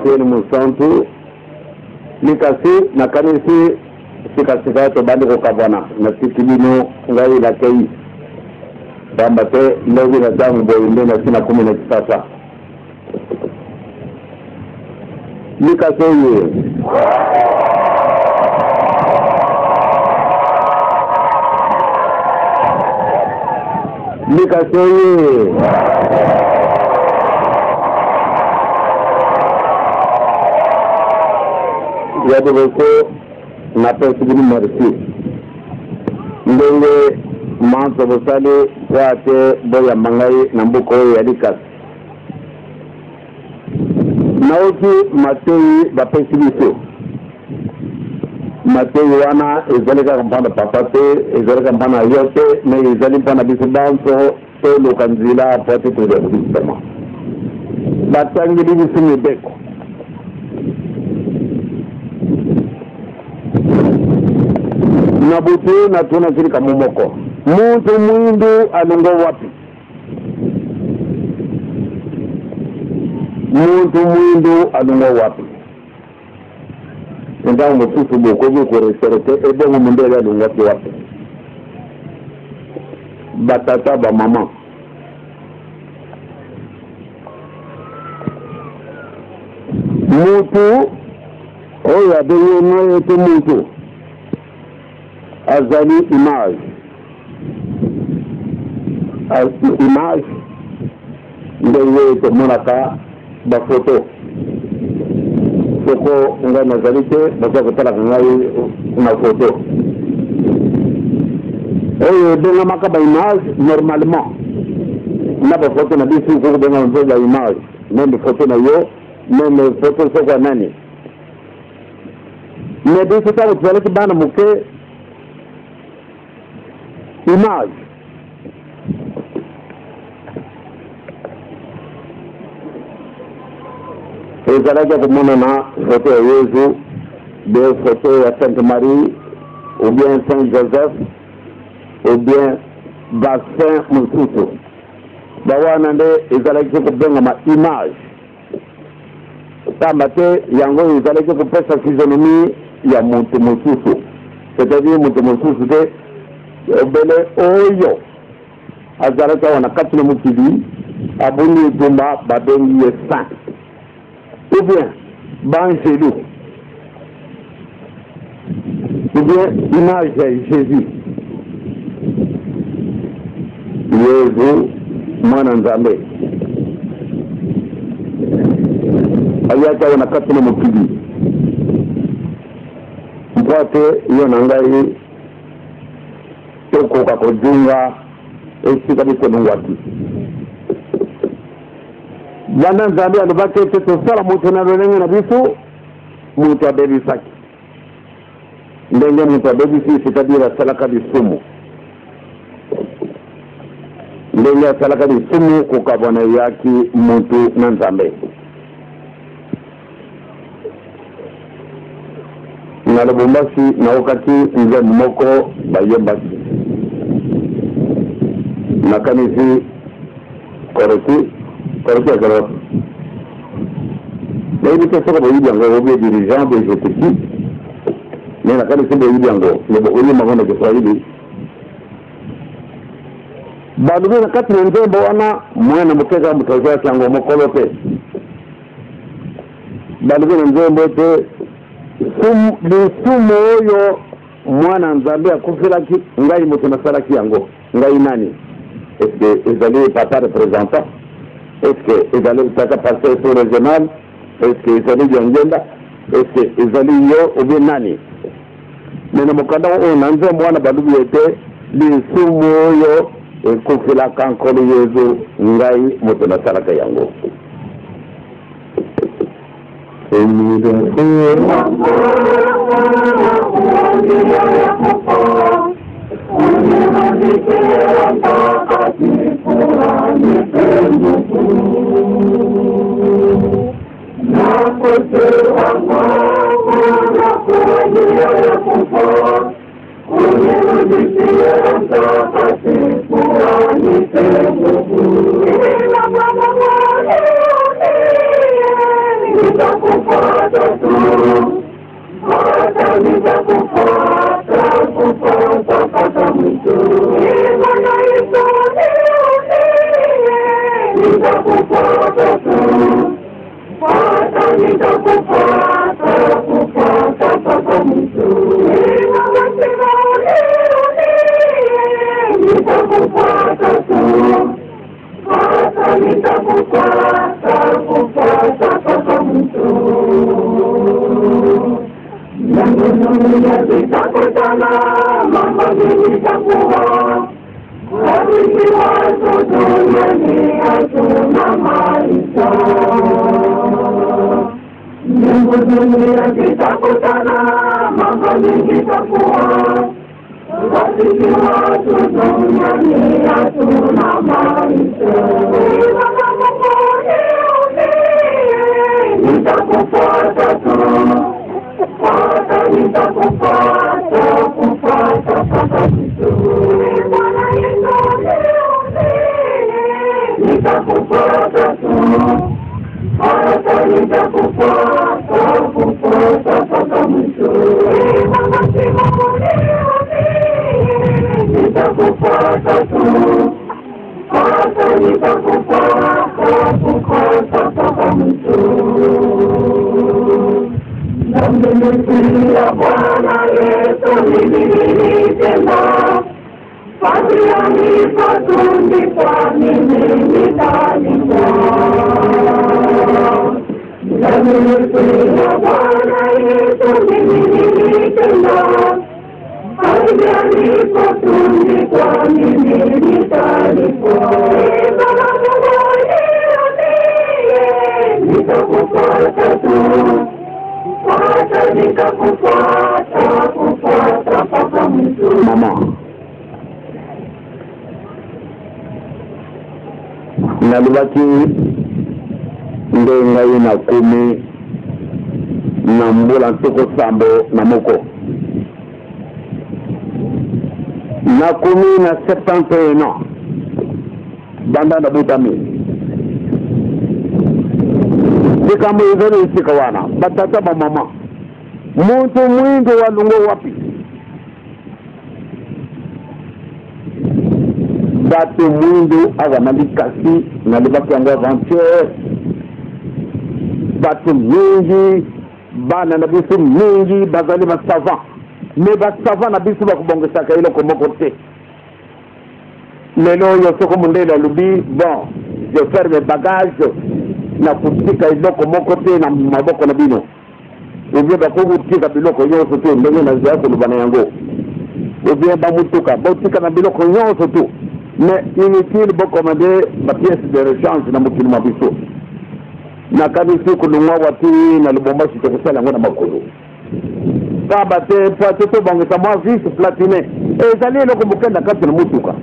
Etienne Musantu likasi na kanisi sikasika to bandi ko kabana na tikibino ngai la kai bambate lewi na damu boyinde na sina 19 likasi ye likasi ye ya de ko na pesibini merci ndenge manto bosale wate boya mangai na mbuko ya likas nauki matei ba pesibiso matei wana ezalika kampana papate ezalika kampana yote na ezalika kampana bisibanso to lokanzila pati to de sistema batangi bisimi beko nabuti na tuna kili kamumoko muntu mwindu alungo wapi muntu mwindu alungo wapi nda mututu boko ko reserete ebe mundele alungo wapi batata ba mama mutu oya de no te mutu azali image ndewe to monaka ba photo soko nga nazalite baza tala ngai na photo de maka ba image normalement na ba photo na bisu ko de nga ba image même photo na yo même photo soko nani mais de ce temps tu vas bana muke image ezalaki komonana photo ya Yesu de photo ya Sainte Marie ou bien Saint Joseph ou bien bassin mosusu bawana nde ezalaki kobengama image tamba te yango ezalaki kopesa physionomie ya moto mosusu c'est-à-dire moto mosusu te obele oyo azalaka wana kati na mokili aboni etumba babengi ye saint ou bien bangelu ou bien image ya Jésus Yesu mwana nzambe ayaka wana kati na mokili mpoate iyo na ngai tokoka kojunga esika bikonungwati bana nzambe alobaki ete tosala moto na lolenge na biso moto abebisaki ndenge moto abebisi c'est-à-dire asalaka lisumu ndenge asalaka lisumu kokabwana yaki moto na nzambe na Lubumbashi na wakati nze moko bayembasi na kanisi korosi ya korosi na hivi sasa kwa hivi yango obi dirigeant de GTC na kanisi kwa hivi yango nebo uli magona Kiswahili badubi na kati nzembo wana mwana mukeka mutozea kiango mokolote badubi na nzembo te sumu oyo mwana nzambe akufilaki ngai moto nasalaki yango ngai nani est-ce que ezali papa représentant est-ce que ezali tata pasteur sur régional est-ce que ezali jangenda est-ce que ezali yo ou bien nani mena mokanda oyo na nzembo wana balubi ete lisumu oyo ekufilaka nkolo Yesu ngai moto nasalaka yango Maman, nalibaki ndengai na kumi na mbula ntoko sambo na moko na kumi na 71 ans banda na butami sikambo izoni isika wana batata ba mama muntu mwingi walungo wapi batu mwingi awa nalikasi nalibaki yango aventure batu mwingi bana na biso mingi bazali ba savant mais ba savant na biso bakubongesaka eloko moko te lelo yo soko mundele alubi bon je faire mes bagages na kutika eloko moko te na maboko na bino obie bakokutika biloko nyonso te ndenge nazala koluba na yango obie bamutuka botika na biloko nyonso tu mais inutile bocommander ma pièce de rechange na mokili mwa biso nakanisi kulungwa wati na lubumbashi tokosala yango na makolo kaba te po ate tobongisa mwa vice platine ezali eloko bokenda kati na mutuka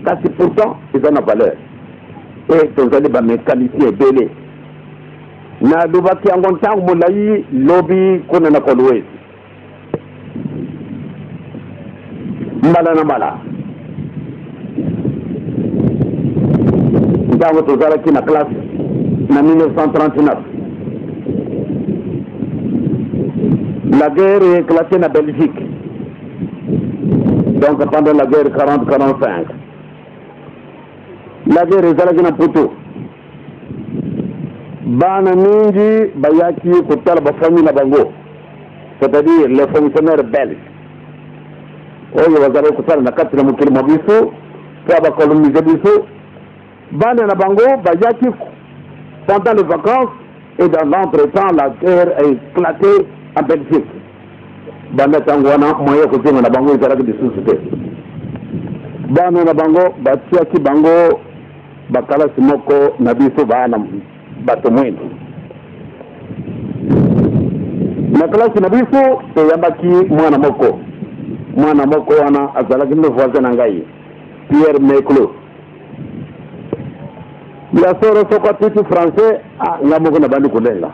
kasi pourtant eza na valeur e tozali bamécanicien ebele nalobaki yango ntango molai lobi kuna na kolwezi mbala na mbala ntango tozalaki na classe en 1939. La guerre est éclatée en Belgique. Donc pendant la guerre 40-45. La guerre est allée dans Poutou. Bana mingi bayaki kutala ba famille na bango. C'est-à-dire les fonctionnaires belges. Oyo wazale kutala na kati na mukili mabiso, kwa ba coloniser biso. Bana na bango bayaki pendant les vacances et dans l'entretemps, la guerre a éclaté en Belgique. Bana tangwana moyo kujenga na bango izaraki de société. Bana na bango batiaki bango bakala simoko na biso bana bato mwindu. Na klasi na biso toyambaki mwana moko wana azalaki ndo voisin na ngai Pierre Meclo. Ya soro soko titi français nga moko na bandi kulenga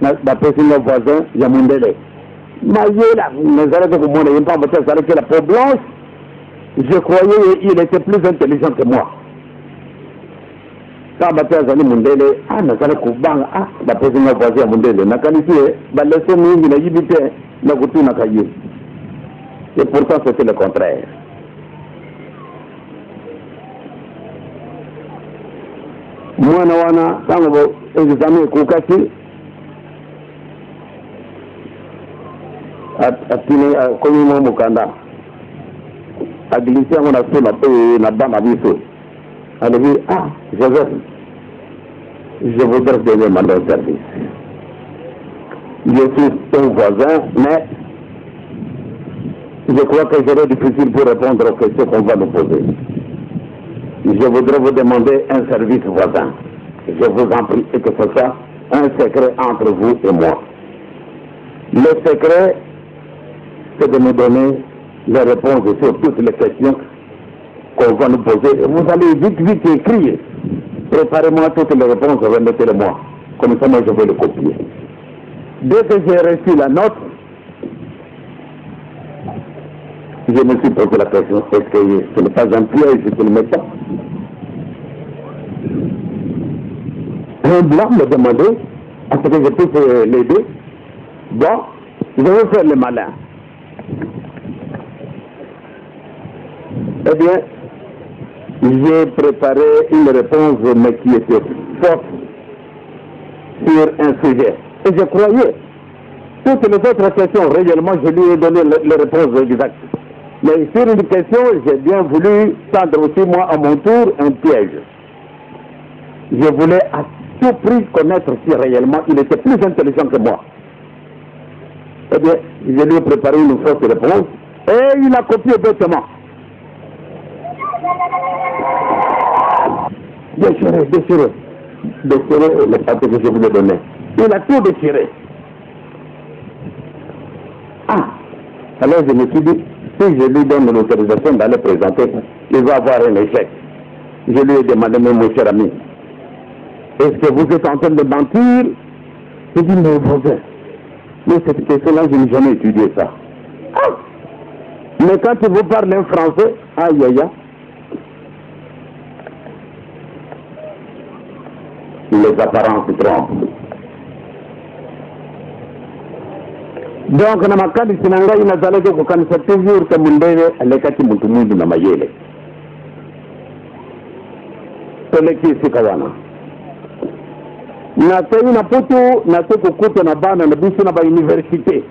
na pesi nga voisin ya mundele mayela nazalaki kumona yempa mbota zalaki la peau blanche. Je croyais qu'il était plus intelligent que moi. kama pia zali mundele nazala kubanga bapesi voisin ya mundele nakanisi baleso mingi na yibi te na kutuna kaye. Et pourtant c'était le contraire. Mwana wana tango examen kukasi atine komi mo mukanda aglisi yango na sona na bana biso. Elle dit, Joseph, je voudrais donner mon service. Je suis un voisin, mais je crois que j'aurai difficile pour répondre aux questions qu'on va nous poser. Je voudrais vous demander un service voisin. Je vous en prie, et que ce soit un secret entre vous et moi. Le secret, c'est de nous donner les réponses sur toutes les questions qu'on va nous poser. Vous allez vite écrire. Préparez-moi toutes les réponses, remettez-les-moi. Comme ça, moi, je vais le copier. Dès que j'ai reçu la note, je me suis posé la question, est-ce que ce n'est pas un piège que ne met pas? Un blanc me demandait, à ce que je puisse l'aider. Bon, je vais faire le malin. Eh bien, j'ai préparé une réponse, mais qui était forte sur un sujet. Et je croyais, toutes les autres questions, réellement, je lui ai donné les réponses exactes. Mais sur une question, j'ai bien voulu tendre aussi, moi, à mon tour, un piège. Je voulais à tout prix connaître si réellement il était plus intelligent que moi. Eh bien, je lui ai préparé une fausse réponse, et il a copié bêtement. Déchiré le papier que je voulais donner. Il a tout déchiré. Alors je me suis dit, si je lui donne l'autorisation d'aller présenter, il va avoir un échec. Je lui ai demandé, mon cher ami, est-ce que vous êtes en train de mentir? Je dis, mais voisin, mais cette question-là, je n'ai jamais étudié ça. Mais quand il vous parle en français, aïe aïe aïe, les apparences se trompent. Donc, na makadi sinanga inazaleke kukanisa toujours ka mundele alekati mtu mundu na mayele. Toleki sikawana. Na tayi na putu na toko kuto na bana na bisu na ba université.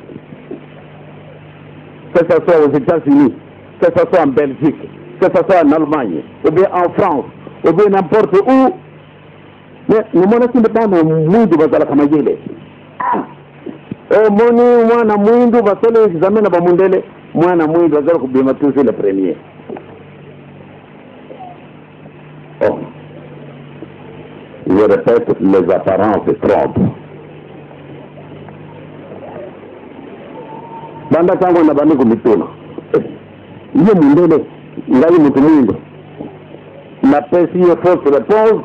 Que ce soit aux États-Unis, que ce soit en Belgique, que ce soit en Allemagne, ou bien en France, ou bien n'importe où. Mais nous ne pas dans le monde bazala kama yele. Moni mwana mwindu basole examen na bamundele mwana mwindu bazala kubima toujours le premier. Je répète, les apparences se trompent. Banda tango na bani kumituna. Iyo mundele ngai mutu mwindu. La pesi yo fausse réponse.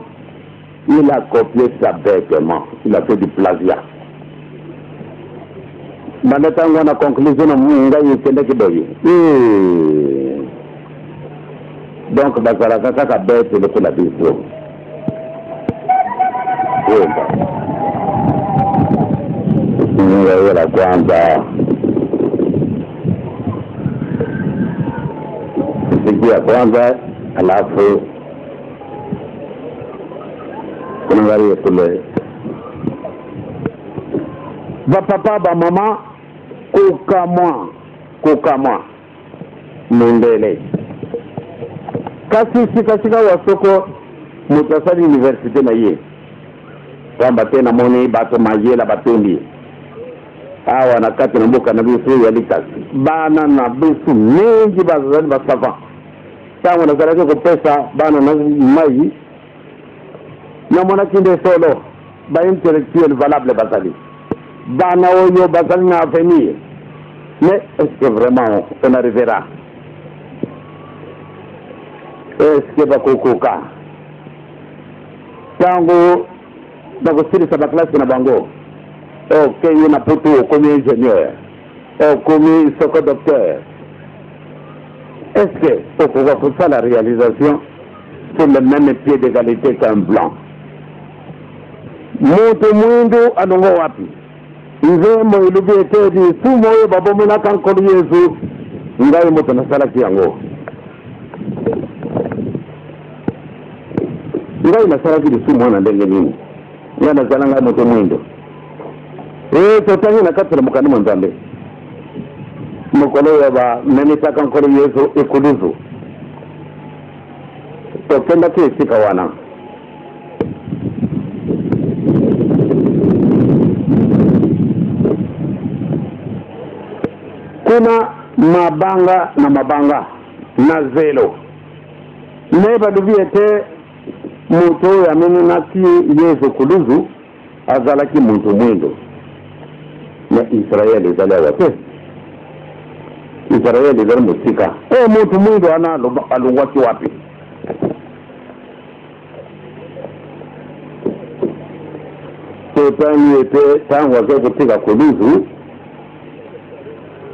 Il a copié ça bêtement. Il a fait du plagiat. Maintenant, on a conclusion, on a eu donc, ça bête le coup la vision. La Kwanza. Ce qui a Kwanza, à la fin. Ba papa ba mama kukamwa mundele kasi sika wasoko mutasali université na ye kwamba tena moni bato mayela batundi awa na kati na mboka na bisu ya likasi bana na bisu mingi bazali basava tango na zalaka kopesa bana na mai na mona kinde solo ba intellectuel valable basali bana oyo basali na avenir. Mais est-ce que vraiment on arrivera? Est-ce que bakokoka tango bakosili sa classe na bango ok na poto comme ingénieur comme soko docteur? Est-ce que on va faire la réalisation sur le même pied d'égalité qu'un blanc? Mutu mwindu alungo wapi? Nze mo ilubi etedi sumo yo babomu na kankoli Yesu ngai mutu na salaki yango. Ngai na salaki di sumo na ndenge nini? Yana zalanga mutu mwindu. Totangi na katula mukani mwanzambe. Mukolo ya ba menita kankoli Yesu ikuluzu. Tokenda kisika wana. Kuna mabanga na mabanga na zelo. Neba duviete mutu ya mimi naki Yesu kuluzu azalaki mutu mwindu. Na Israeli zale wate. Israeli zale musika. Mutu mwindu ana alungwaki wapi? Tani ete tangu wake kutika kuluzu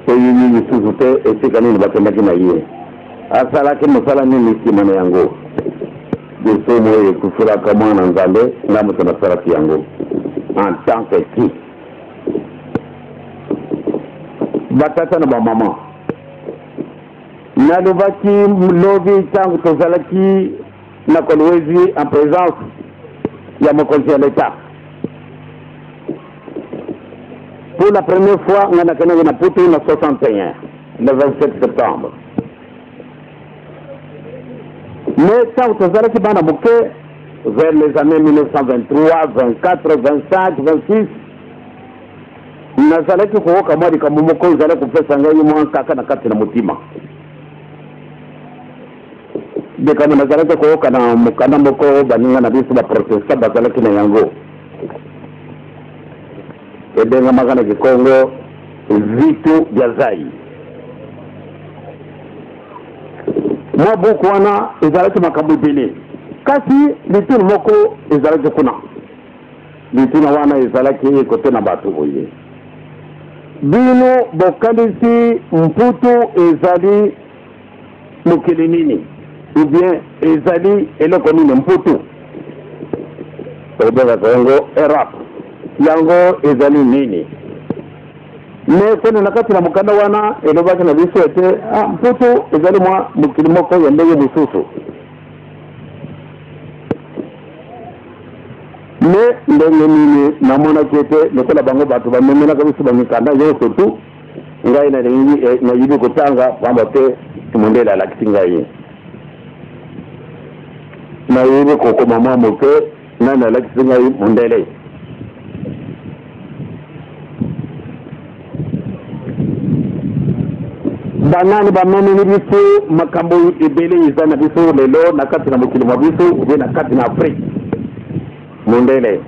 yini yisuzu te esika nini bakendaki na ye asalaki musala nini simana yango bisomo ye kufuraka mwana nzambe nga mutu nasalaki yango en tant que qui batata na bamama nalobaki lobi tangu tozalaki na kolwezi en présence ya mokonzi ya l'État. Pour la première fois, on a connu une poutre en 61, le 27 septembre. Mais quand vous avez vers les années 1923, 24, 25, 26, nazalaki kuoka mwadi kamumoko uzale kupesa ngai mwankaka na kati na mutima. Dekama nazalaki kuoka na mukana moko baninga na bisu ba protesta bazalaki na yango. Edenga magana kikongo vitu vya zai. Mwabuku wana izalaki makambu bili. Kasi lituni moko izalaki kuna. Lituni wana izalaki kote na batu oye. Bino bokalisi mputu izali mukili nini. Ou bien izali eloko nini mputu. Obega kongo erapu. Yango ezali nini. Me kone nakati na mukanda wana elobaki na biso ete mputu ezali mwa mukili moko ya ndenge mususu. Me ndenge nini namona kete lokola bango batu bamemena kabiso bamikanda yoso tu ngai na yibi kutanga kwamba te tumondela lakisi ngai. Na yibi koko mama moke na lakisi ngai mondele. Banani bamani ni bisu makambo ibele izana bisu lelo na kati na mukili mwa bisu ube na kati na Afrika mundele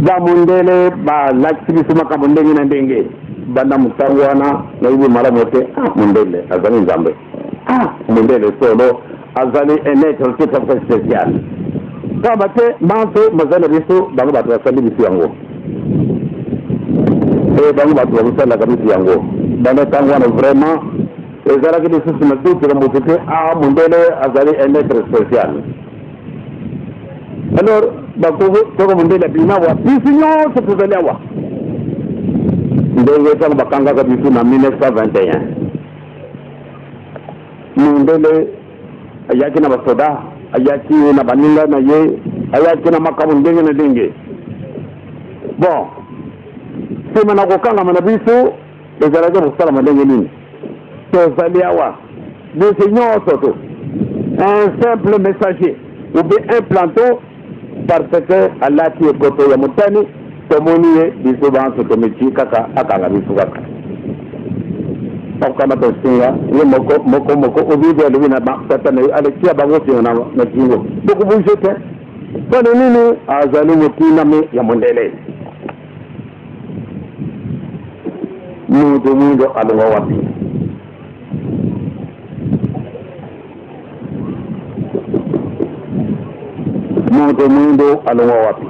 ba mundele ba laksi bisu makambo ndenge na ndenge banda mutangwana na ibi mara mote mundele azali nzambe mundele solo azali enetre tout à fait spécial kama te manto mazana bisu bango batu basali bisu yango bango batu bakosala kabisi yango banda ntango wana vraiment ezalaki lisusu na dutela motu te mundele azali un être spécial. Alors toko mundele abima wa bisi nyonso tozali awa ndenge ntango bakangaka biso na 1921 mundele ayaki na basoda ayaki na baninga na ye ayaki na makambo ndenge na ndenge. Bon sema na kokanga manabiso ezalaki kosala mandenge nini tozali awa bisi nyonso to un simple messager ou bien un planton parce que alati ekoto ya motani tomoni ye biso banso tometi kaka akanga biso kaka okama tosinga ye moko obidi alobi na tata na ye alekia bango singa na kingo tokubuje te pone nini azali motinami ya mondele. Mutu mwindu alunga wapi? Mutu mwindu alunga wapi?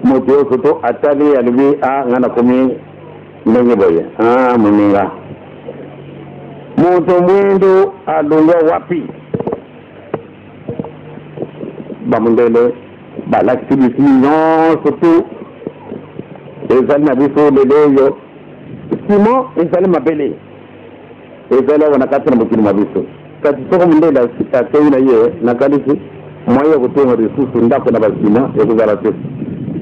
Mutu yosuto atali alubi ngana kumi ndenge boye muninga. Mutu mwindu alunga wapi? bamundele l'activité surtout ezali na biso lelo yo simo ezali mabele ezali wana kati na mokili mwa biso kati soko mundele atei na ye nakanisi moye ya kotonga lisusu ndako na basima ekozala te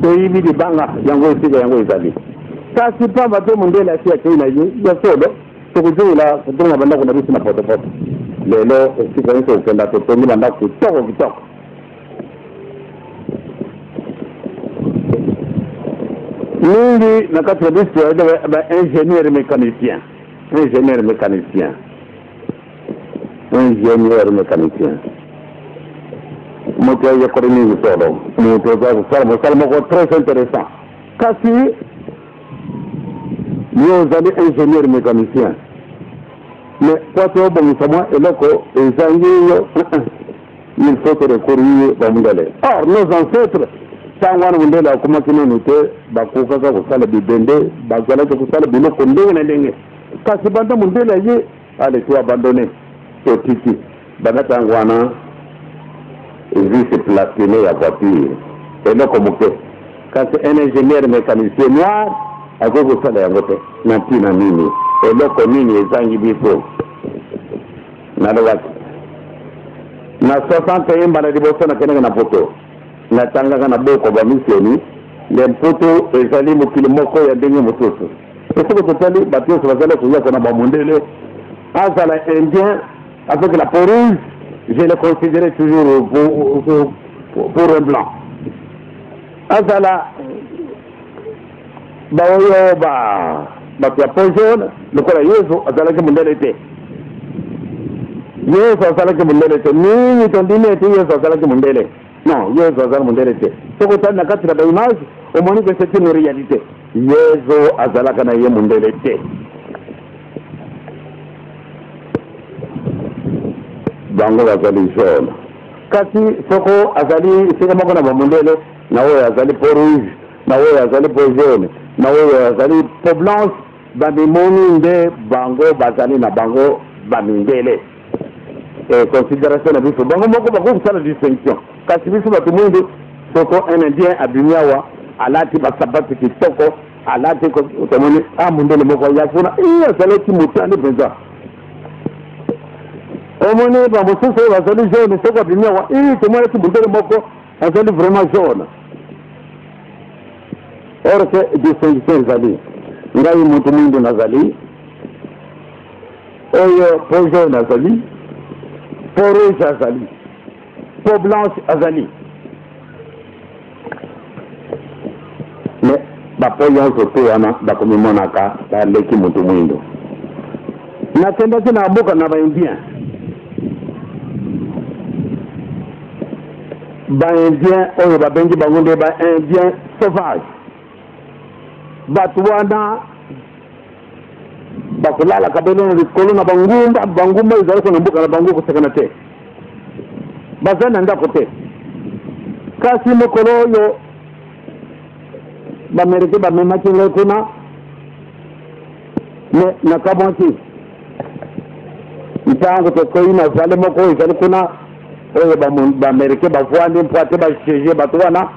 toyibi libanga yango esika yango ezali kasi pamba te mundele asi atei na ye ya solo tokozongela kotonga bandako na biso na potopoto lelo esika nyonso okenda totongi bandako kitoko mingi na kati ya biso ingénieur mécanicien moto ayekole mingi solo moto aza kosala mosala moko très intéressant kasi yo ozali ingénieur mécanicien mais poate obongisa mwa eloko ezangi yo il faut que recourir bamundele or nos ancêtres ntango wana mundele akomaki nanu te bakokaka kosala bibende bazalaki kosala biloko ndenge na ndenge kasi banda mundele aye aleki abandone totiki banda ntango wana vis platine ya voiture eloko moke kasi un ingénieur mécanicien noir akoki kosala yango te na ntina nini eloko nini ezangi biso nalobaki na 61 mbala liboso nakendeke na poto natangaka na boko bamisioni le mpoto ezali mokili moko ya ndenge mosusu esoko totali bato nyonso bazali koyaka na bamundele azala indien avec la peau rouge je le considérais toujours pour un blanc azala baoyo bato ya peau jaune lokola yesu azalaki mundele te yesu azalaki mundele te nini tondimi ete yesu azalaki mundele non yesu azali mundele te soko otali na kati na baimage omoni que c'est une réalité yesu azalaka na ye mundele te bango bazali jaune kasi soko azali sika moko na bamundele na oyo azali peau rouge na oyo azali peau jaune na oyo azali peau blanche bamimoni nde bango bazali na bango bamindele considération na biso bango moko bakoki kosala distinction kasi biso bato mwindu soko un indien abimi awa alati basabati kitoko alati tomoni mundele moko yafuna azalaki motane mpenza omoni bamosusu oyo bazali jaune soko abimi awa tomonaki mundele moko azali vraiment jaune or ke distinction ezali ngai moto mwindu nazali oyo peau jaune azali peau rouge azali peau blanche azali mais bapeau nyonso te wana bakomimonaka baleki moto mwindo nakendaki na mboka na baindien oyo babengi bango nde baindien sauvage bato wana bakolalaka bele na likolo na bangumba ezalaki na mboka na bango kosekana te bazali na ndako te kasi mokolo oyo bamerike bamemaki ngai kuna me nakamwaki ntango tokoyi nazali moko oyo ezali kuna oyo bamerike bavwandi mpo ate bashege bato wana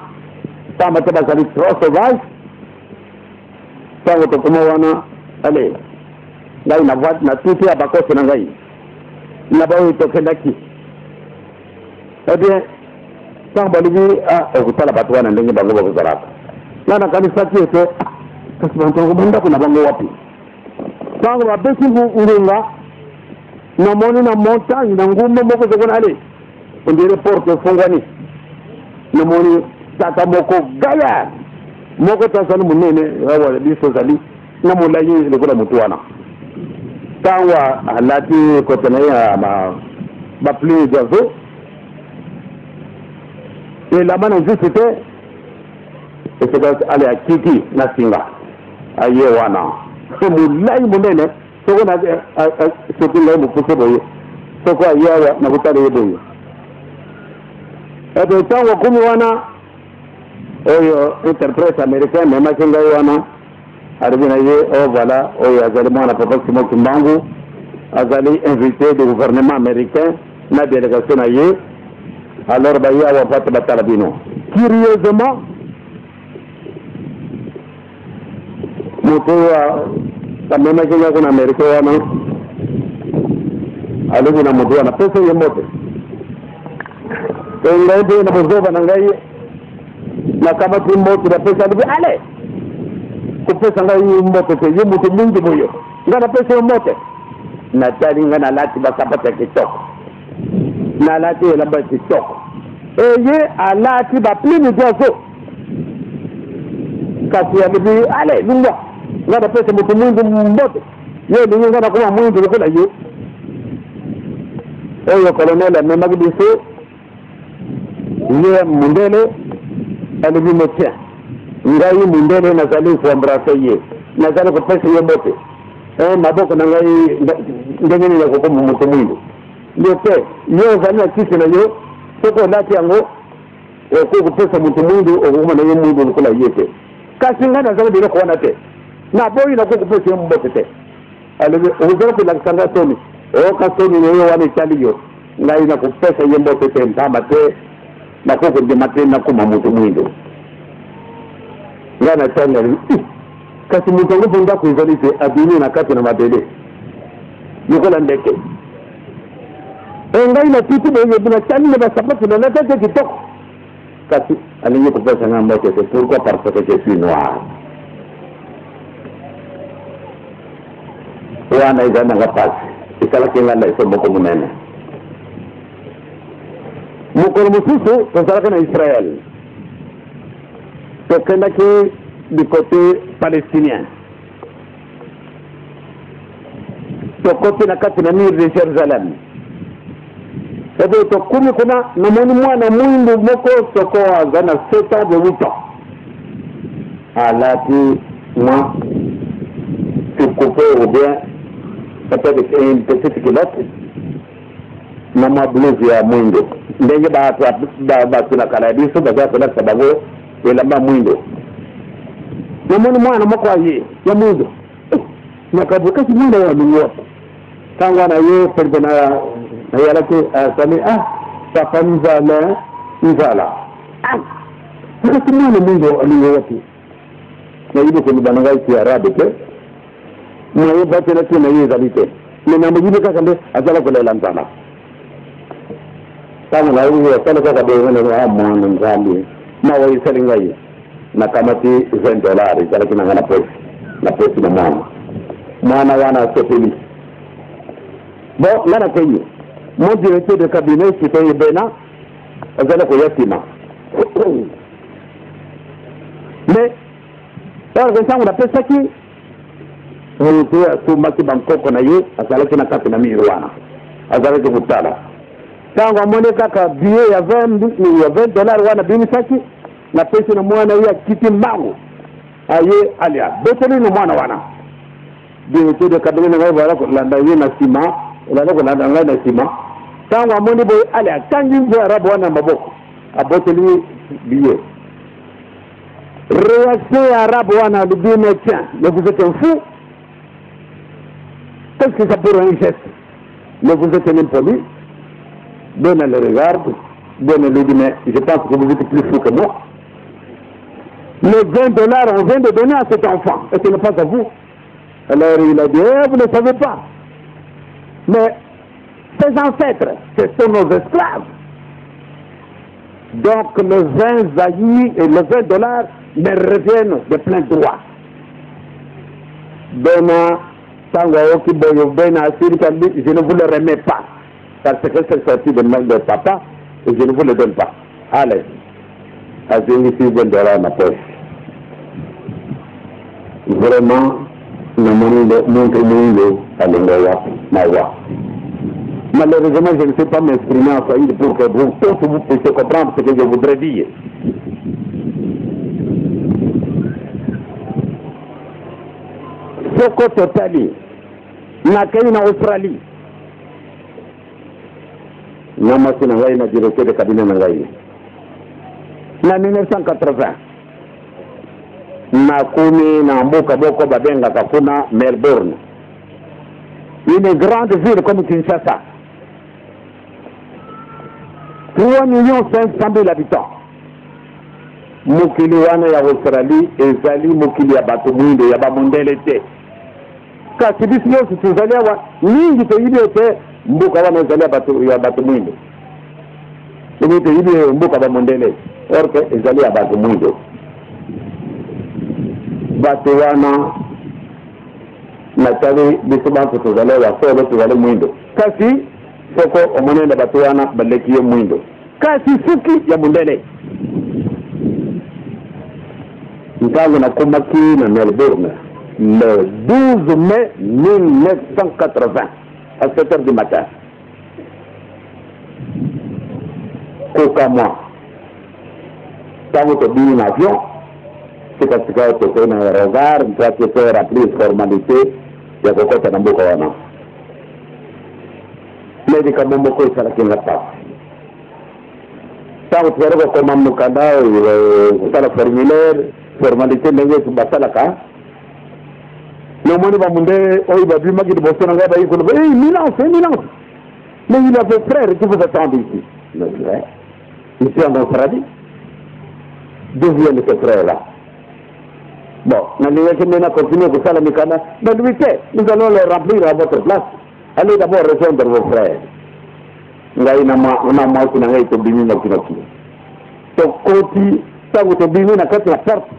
pamba te bazali trop sauvage ntango tokoma wana ale ngai na tuti ya bakosi na ngai na baoyo tokendaki ebien ntango balingi okotala bato wana ndenge bango bakozalaka nga nakanisaki ete kasi bantongo bandako na bango wapi ntango babesi ngunga namoni na montagne na ngumba moko ezokona ale ondire porte efongwani namoni tata moko gaya moko tasali monene awa biso ozali na molai lokola motu wana ntango alati kote na ye ya bapluie gazo elamba na nzusu te esika ale akiki na singa aye wana molai monene soko soki ngai mokuse boye soko aye awa na kotala ye boye epe ntango akumi wana oyo interprète américain memaki ngai wana arrivé na ye voilà oyo azali mwana papa Simon Kimbangu azali invité du gouvernement américain na délégation na ye alors baya wa fat batala bino curieusement moto wa tamema kenya kuna Amerika wana alibu na moto na pesa yemote ngai na bozoba na ngai na kama tu moto na pesa alibu ale kupesa ngai moto te yemote mingi moyo ngana pesa yemote na tali ngana lati basapata kitoko na lati elamba kitoko eye alati ba plini dozo kasi alibu ale lunga ngana pesa mtu mwingi mbote yeye ni ngana kuma mwingi kula yeye oyo colonel amemagidise yeye mundele alibu motia ngai mundele na zali kuambrasa yeye na zali kupesa yeye mbote maboko na ngai ndengeni na kukomu mtu mwingi yote yo zali kisi na yo soko lati yango kupesa mtu mwingi okuma na yeye mwingi kula yeye kasi ngana zali bila kuona te na boyi na kupesa yeye mbote te alibu uzoro kula sanga toni kasoni ni yo wale chaliyo ngai na kupesa yeye mbote te ntama te na koko de matena kuma mtu mwingi ngana chanya kasi mtu ngo bonda kuizalite abini na kati na mabele yuko ndeke ngai na titu bwenye bina chani na sababu na nata kitoko kasi alinyo kupesa ngamba ke pourquoi parce que je suis noir wana izana ngapasi ikala kingala iso moko munene mukolo mususu tosala na Israël tokenda ki du côté palestinien to côté na kati na mur de Jérusalem ebe to kumi kuna na moni mwana mwindu moko soko azana 7 ans de 8 ans alati moi tu coupé ou bien peut-être une petite culotte na mabluzi ya mwindu ndenge ba tuna kala biso ba kwa sababu elamba mwindu na mwana moko aye ya mwindu na kabuka si mwindu wa mwindu tangwa na ye perdona na yala ke sami papa nzala kasi mwana mwindu aliyo wapi na hiyo kwa bananga ki arabe ke na ye bate na tena ye zalite na mjini kaka ndio azala kulela nzala kama na huyo sana kwa sababu na mwana nzali na waisali ngai na kama ti $20 zala kinangana pesa na mwana wana sopeli bon ngana kenye mon directeur de cabinet qui bena azala ko yatima mais alors que ça on appelle ça qui on peut kumaki bankoko na ye azala kina kati na mirwana azala kutala tango mwone kaka billet ya $20 wana bini saki na pesa na mwana ya kiti mangu aye alia beteli na mwana wana directeur de cabinet na wala ko landa ye na sima wala ko landa na sima tango mwone boy alia kangi nzo arabu wana maboko aboteli billet réaction arabe wana le bien tiens mais vous êtes un fou qu'est-ce que ça pour un geste mais vous êtes un impoli donne le regard donne le dit mais je pense que vous êtes plus fou que moi les $20 on vient de donner à cet enfant et ce n'est pas à vous. Alors il a dit vous ne savez pas mais ses ancêtres ce sont nos esclaves donc le 20 zaïs et le $20 me reviennent de plein droit. Bena Tango Kiboyo Bena Sirikandi, je ne vous le remets pas. Parce que c'est sorti de main de papa et je ne vous le donne pas. Allez. Azini ici $20 ma poche. Vraiment, malheureusement, je ne sais pas m'exprimer en faillite pour que vous tous vous puissiez comprendre ce que je voudrais dire. Soko Totali, Nakei na Australie, Namasi Nangai na directeur de cabinet Nangai. Na 1980, Nakumi na Mboka Boko Babenga Kakuna, Melbourne. Une grande ville comme Kinshasa. 3 500 000 habitants. Mokili wana ya Australie ezali mokili ya bato mwindo ya bamundele te. Kasi bisi yosi tuzali awa mingi toyibi ete mbuka wana ezali ya bato mwindo. Mingi toyibi mbuka bamundele. Orke ezali ya bato mwindo. Bato wana natali biso bantu tuzali awa solo tuzali mwindo. Kasi soko omonenda bato wana baleki ye mwindo. Kasi suki ya mundele. Ntango nakomaki na Melbourne le 12 mai 1980 à 7h du matin. Koka moi. Ntango tobimi na avion, sikasika tokoi na aéroport, ntaki to remplir formalité ya kokota na mboka wana. Médicament moko esalaki nga pasi. Ntango tozali kokoma mokanda kosala formulaire formalité ndenge basalaka nomoni bamunde oyo babimaki liboso na ngai bayikolo milance mais il avait frère qui vous attend ici ici en Australie d'où viennent ces frères là bon nalingaki mena continuer kosala mikanda mais lui te nous allons les remplir à votre place allez d'abord rejoindre vos frères ngai na mwasi na ngai tobimi nokinoki tokoti ntango tobimi na kati na porte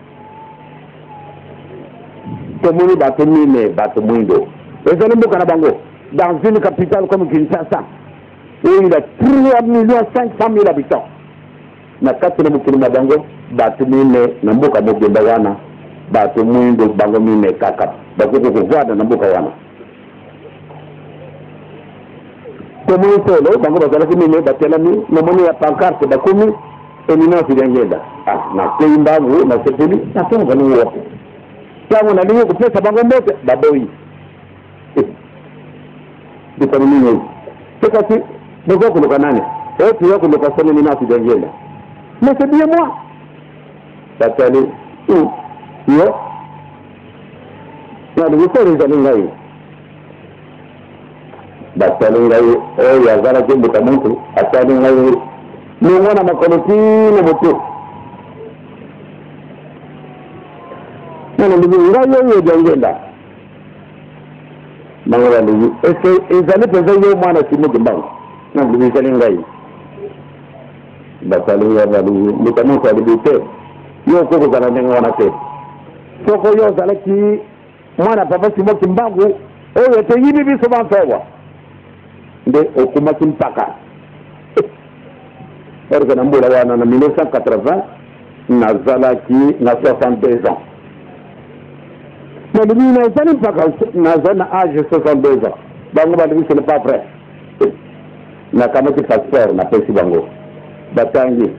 tomoni bato mine bato mwindo ezali mboka na bango dans une capitale comme Kinshasa où il a 3 500 000 habitants na kati na mokili na bango bato mine na mboka mobimba wana bato mwindo bango mine kaka bakoki kovanda na mboka wana tomoni solo bango bazalaki mine batelami namoni ya pancarte bakomi eminence lyangenda nakei mbangu nasepeli natonga niwote tango nalingi kopesa bango mbote baboyi bitamini tekasi boza koluka nani oyo koluka sone eminence lyangenda mais c'est bien moi batali yo nalingi sore ezali ngai batali ngai oyo azalaki mbuta muntu atali ngai ningona makolo tino botu nana ndibi ngai oyo jangenda mangala ndibi ezali peza yo mwana simuki mbangu na ndibi ezali ngai batali ngai bali ndikamutu alibi te yo koko zala ndenge wana te soko yo ozalaki mwana papa simuki mbangu oyo toyibi biso bantowa nde okumaki mpaka parce na mbula wana na 1980 nazalaki na 62 ans mais lui nazali mpaka nazali na âge 62 ans bango balobi ce n'est pas vrai nakamati passeport napesi bango batangi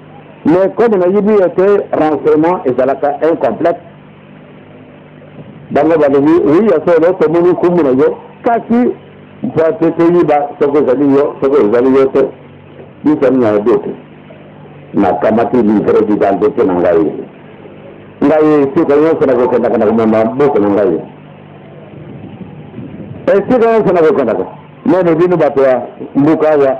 mais comme nayibi ete renseignement ezalaka incomplète bango balobi oui ya solo tomoni kumbu na yo kasi mpoate toyiba soko ezali yo soko ezali yo te bisani na yodote nakamati livre d'identité na ngai sika nyonso nakokendaka na komema buku na ngai esika nyonso nakokendaka mene bino bato ya mbuka awa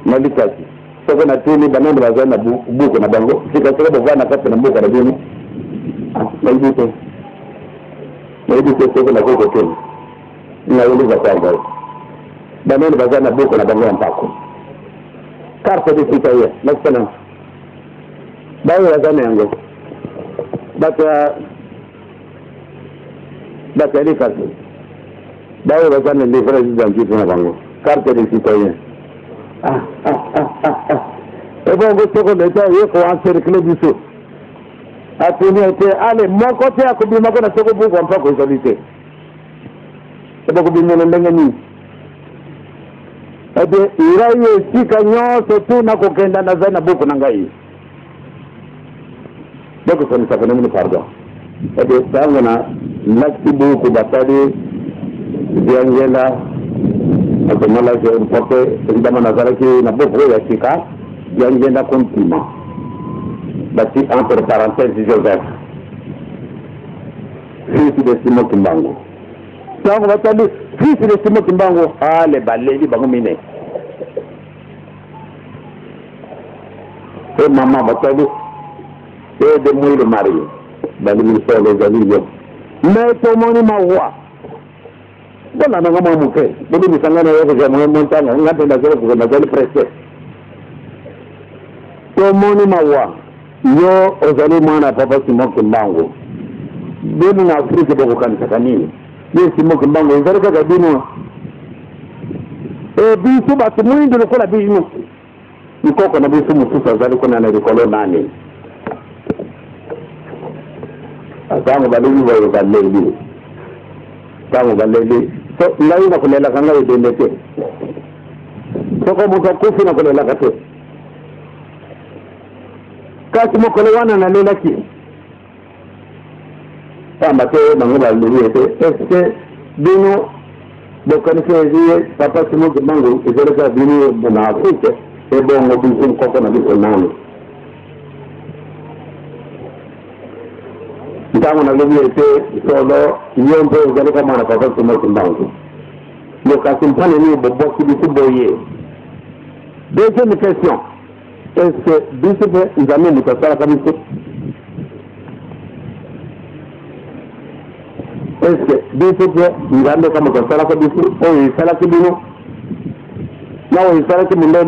nalikasi soko natuni banande bazali na buku na bango sikasika bovanda kati na mbuka na bino nayibi te soko nakokotuni nayeliza kwangai banande bazali na buku na bango ya mpako carte de citoyen l'excellence bayo wazana yango bata likasi bayo wazana livre d'identité na bango carte de citoyen ebongo soko leta yeko encercle biso atuni ete ale moko te akobimako na soko buku mpako ezali te ebokobimela ndenge nini ede irai esika nyonso tu nakokenda nazali na buku na ngai donc ça fait une pardon et de ça on a merci beaucoup batali biangela akomala je porte évidemment nazaraki na beaucoup ya sika biangela continue bati entre parenthèses Joseph fils de Simon Kimbangu donc batali fils de Simon Kimbangu les baleli bango mine et maman Batali, et de moi le mari, dans le ministère des Alliés. Mais tout le monde m'a voix. Voilà, nous avons montré. Nous avons dit que nous avons monté, nous avons pressé. Tout le monde m'a voix. Yo, aux alliés, moi, n'a pas passé mon combango. Nous avons appris que nous avons fait. Nous avons combango. Vous avez fait des mots. Et puis, tout le monde de la business. Nous avons vu que nous avons des colonnes. Quand on va aller, quand on va aller, là il a la caméra de l'été. So comme on a coupé na kolela kate. Quand mo kolewa na lela ki. Tamba te bango ba lulu ete. Est-ce que bino do kanise papa simo ke bango e dele ka bino na Afrique e bongo bisun ko na biso nani. Estamos en la ley de solo y yo empiezo a ver cómo la cosa se mueve en banco. Lo que hacen para mí es que dice boyer. Deuxième question. Est-ce que dice que ils amènent le casar à la commission? Est-ce que dice que ils amènent comme casar à la commission? O ils sont là qui vino? Non, ils sont là qui m'ont dans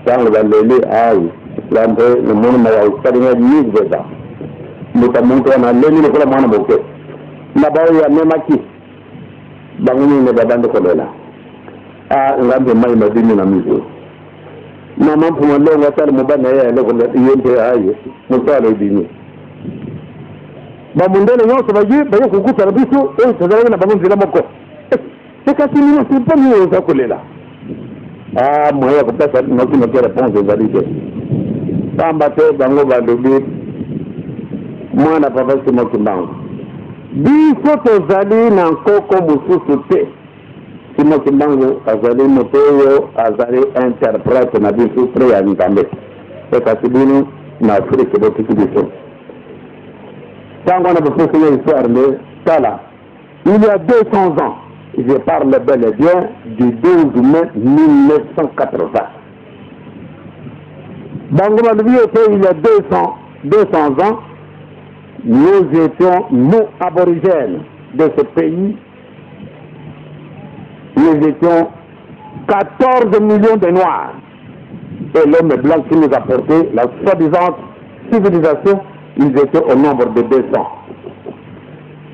le aïe. Lampe le monde m'a expérimenté mille déjà. Nous avons montré dans les mille fois moins beaucoup. Là-bas il y a même qui. Bangouni ne va pas de colère. Ah, l'ampe m'a imaginé la musique. Maman pour moi on va faire mon ban et le colère il est aïe. Mon père est venu. Bah mon dernier non ça va dire, bah il faut que ça rabisse et ça va na bangouni la moko. C'est quand il ne sait pas mieux ça colère. Ah, moi il y a peut-être une autre réponse de vérité. Tamba te bango balubi mwana papa simo kimbango biso tozali na nkoko mosusu te simo kimbango azali moto oyo azali interprète na biso pre ya nzambe e kasi bino na afrique botiki biso ntango wana bopesi na histoire ne tala il y a 200 ans je parle bel et bien du 12 mai 1980. Bango Balubi était il y a 200 ans, nous étions, nous, aborigènes de ce pays, nous étions 14 millions de Noirs. Et l'homme blanc qui nous a porté la soi-disant civilisation, ils étaient au nombre de 200.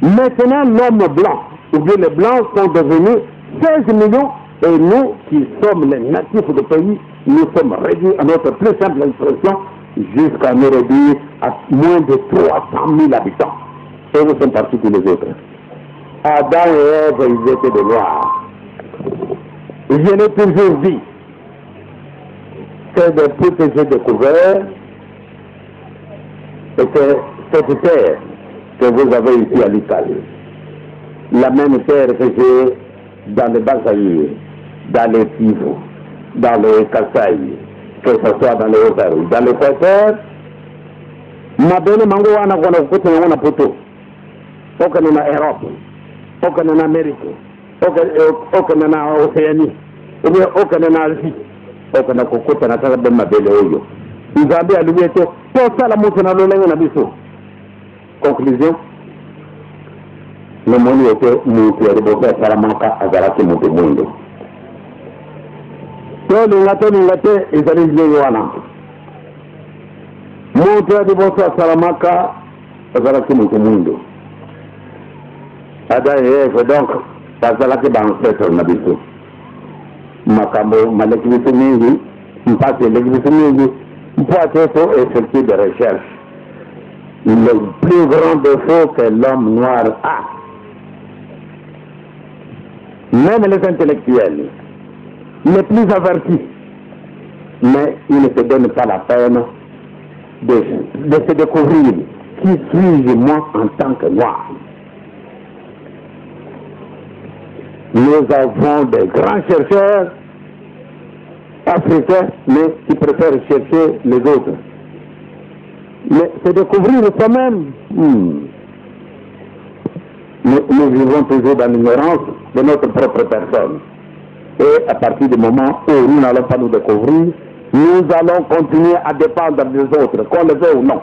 Maintenant, l'homme blanc, ou bien les blancs sont devenus 16 millions, et nous qui sommes les natifs du pays, nous sommes réduits à notre plus simple expression jusqu'à nous réduire à moins de 300 000 habitants. Et nous sommes partis tous les autres. Adam et Ève, ils étaient des Noirs. Je l'ai toujours dit que depuis que j'ai découvert que cette terre que vous avez ici à l'Italie, la même terre que j'ai dans le Bas-Saïr, dans les Tifos, dans le Kassai, que ce soit dans le Haut-Saïr, dans le Côte, ma belle mango wana kwa kukuta wana poto, oka na Europe, oka na Amerika, oka na Océanie, oka na Asie, oka na kukuta na kaka ma belle oyo. Nzambe alubeto, to sala mutu na lolenga na biso. Conclusion. Le monde était mutu ya riboka salamaka azaraki mutu mundo. Lingate ezali nzeli wana moto ya liboso ya salamaka azalaki moto mwindo ada Eve donc bazalaki baancetre na biso makambo maleki biso mingi mpasi eleki biso mingi mpo ate to effectuer des recherches. Le plus grand défaut que l'homme noir a, même les intellectuels les plus avertis, mais ils ne se donnent pas la peine de se découvrir qui suis-je moi en tant que noir. Nous avons des grands chercheurs africains, mais qui préfèrent chercher les autres. Mais se découvrir soi-même, nous vivons toujours dans l'ignorance de notre propre personne. Et à partir du moment où nous n'allons pas nous découvrir, nous allons continuer à dépendre des autres, qu'on le veut ou non.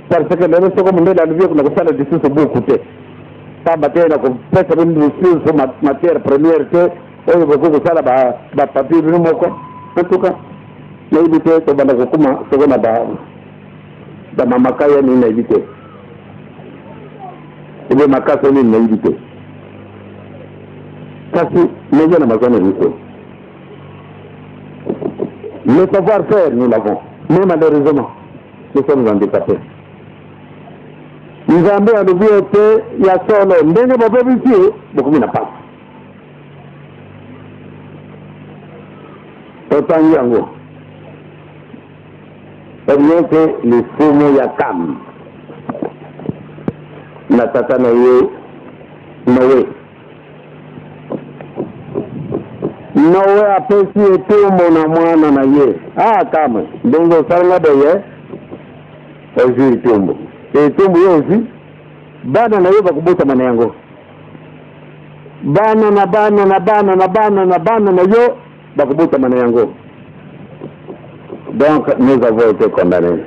Parce que le reste comme on est dans le vieux, on a fait la décision beaucoup. Pas matière, on a fait une décision sur matière première que on a beaucoup de ça là, papier, nous moko. En tout cas, nous évitons ce qu'on a comment, ce qu'on a dans ma makaya nous évitons. Et bien ma casse nous évitons. Parce que nous avons besoin de nous. Le savoir-faire, nous l'avons. Mais malheureusement, nous sommes handicapés. Nous avons un oublié que il y a solo, ndenge bobe ici, beaucoup n'a pas. Autant yango. Rien que les fumo yakam. Natata naye, nawe. Nawe apesi etumo na mwana na ye. Ah kama, ndenge saranga doye, ozi etumo. Etumo yozi, bana na ye bakubuta mana yango. Bana na yo, bakubuta mana yango. Donc, nous avons été condamnés.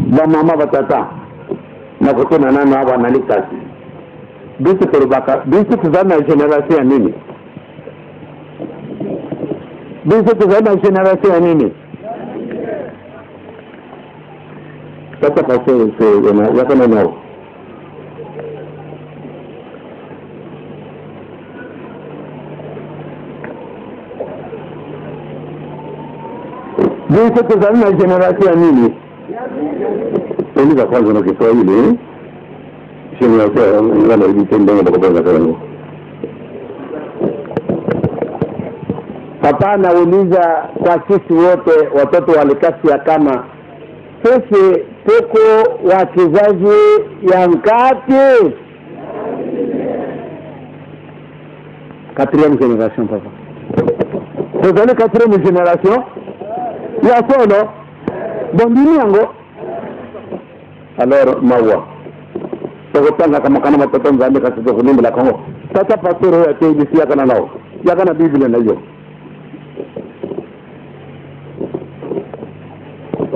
Ba mama batata, na kutuna nana wanalikasi. Bisu kurubaka, bisu kuzana generation ya nini? Bisu kuzana generation ya nini? Sasa kasi yako nao. Bisu kuzana generation ya nini? Ini kwa kwanza na Kiswahili. Shini ya kwa ngana vitendenge kwa kwanza kwa. Hapa nauliza kwa sisi wote watoto wa Likasi ya kama sisi tuko wa kizazi ya ngapi? Quatrième génération papa. Vous avez quatrième génération? Ya solo. Bondini yango. Alors mawa. Sokotanga kama kana matoto nzambe kasito kunimba la Kongo. Sasa pastor ya TBC yakana nao. Yakana Biblia na hiyo.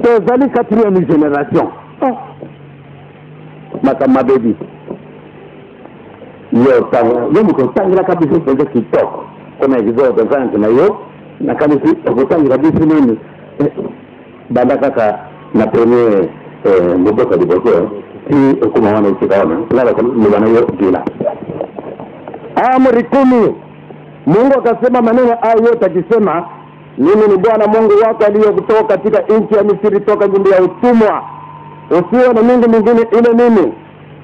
Tozali quatrième génération. Makama baby. Yo tanga, yo mkotangira kabisa kwa kitoko. Kuna hizo zangu na hiyo na kama si kutangira kabisa nini? Banda kaka na premier mboka diboko si kuma wana ikikaona lala kwa wana hiyo kila. Amri 10. Mungu akasema maneno haya yote akisema mimi ni Bwana Mungu wako aliyekutoa katika nchi ya Misri toka nyumba ya utumwa. Usiwe na Mungu mwingine ila mimi.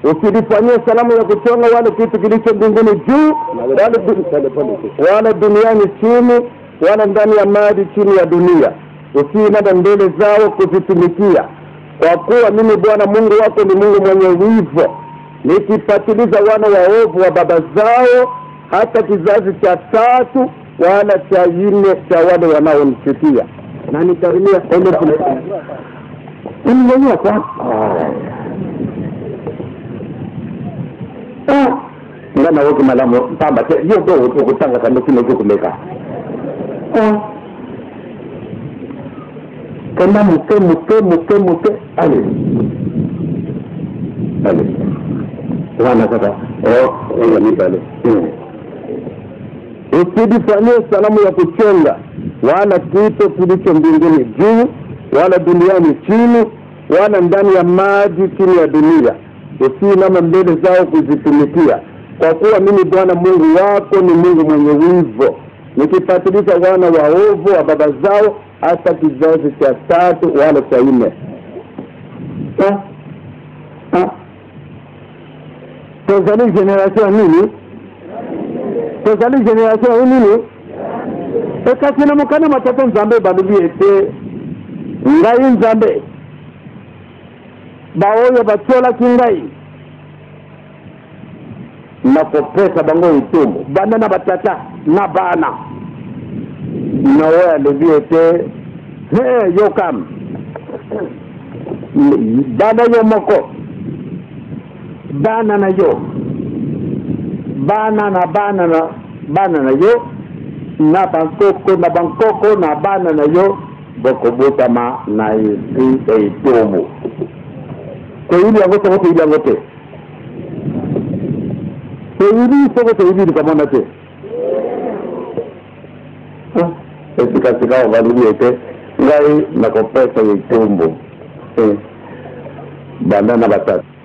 Usijifanyie salamu ya kuchonga wala kitu kilicho mbinguni juu wala duniani chini wala ndani ya maji chini ya dunia. Usiinama mbele zao kuzitumikia. Kwa kuwa mimi Bwana Mungu wako ni Mungu mwenye wivu, nikipatiliza wana waovu wa baba zao hata kizazi cha 3 wala cha 4 cha wale wanaonichukia. Na nitarimia ole kule. Mwenyewe kwa ngana wote malamu pamba hiyo ndio kutanga kando kile kuleka. Kama mke ale wana sasa ni pale usijifanyie salamu ya kuchenga wala kitu kilicho mbinguni juu wala duniani chini wala ndani ya maji chini ya dunia. Usiinama mbele zao kuzitumikia. Kwa kuwa mimi Bwana Mungu wako ni Mungu mwenye wivu, nikipatiliza wana waovu wa baba zao hata kizazi cha 3 wala cha 4. Tozali generation nini? Tozali generation nini? Ekati na mukana matoto nzambe balubi ete ngai nzambe baoyo batola kingai na kopesa bango itumbo bana na batata na bana na wewe alivyote yokam bana yo moko bana na yo bana na yo na bankoko na bana na yo bokobotama na esi eitomo teili yango soko teili yango te teili soko teili likamona te esikasika obaluli ete ngai nakopesa eitombo banda na batatu